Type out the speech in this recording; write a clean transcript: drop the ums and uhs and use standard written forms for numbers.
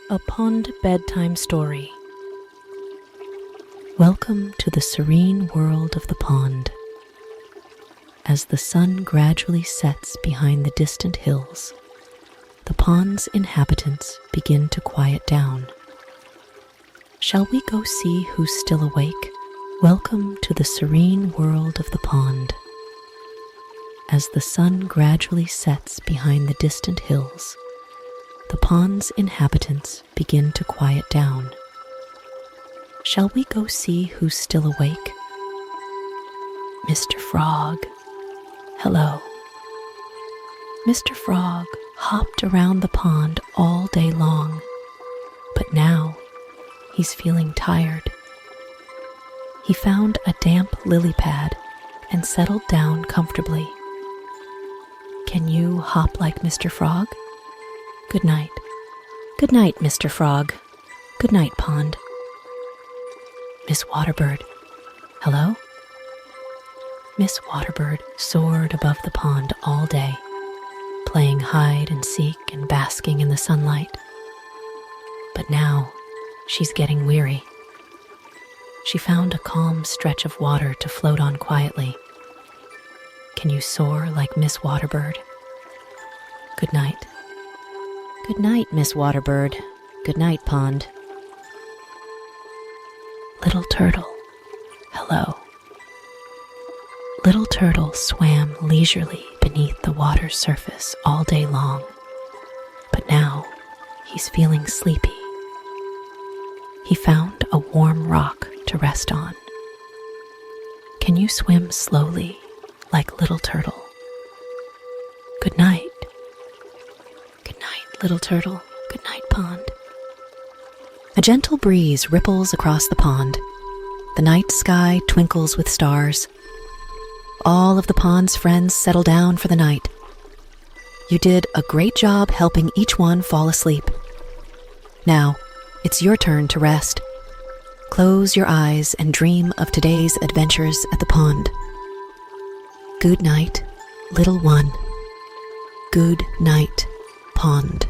A Pond Bedtime Story. Welcome to the serene world of the pond. As the sun gradually sets behind the distant hills, the pond's inhabitants begin to quiet down. Shall we go see who's still awake? Welcome to the serene world of the pond. As the sun gradually sets behind the distant hills, the pond's inhabitants begin to quiet down. Shall we go see who's still awake? Mr. Frog. Hello. Mr. Frog hopped around the pond all day long, but now he's feeling tired. He found a damp lily pad and settled down comfortably. Can you hop like Mr. Frog? Good night. Good night, Mr. Frog. Good night, Pond. Miss Waterbird. Hello? Miss Waterbird soared above the pond all day, playing hide and seek and basking in the sunlight. But now she's getting weary. She found a calm stretch of water to float on quietly. Can you soar like Miss Waterbird? Good night. Good night, Miss Waterbird. Good night, Pond. Little Turtle. Hello. Little Turtle swam leisurely beneath the water's surface all day long, but now he's feeling sleepy. He found a warm rock to rest on. Can you swim slowly like Little Turtle? Good night. Good night, Little Turtle. Good night, Pond. A gentle breeze ripples across the pond. The night sky twinkles with stars. All of the pond's friends settle down for the night. You did a great job helping each one fall asleep. Now, it's your turn to rest. Close your eyes and dream of today's adventures at the pond. Good night, little one. Good night, Pond.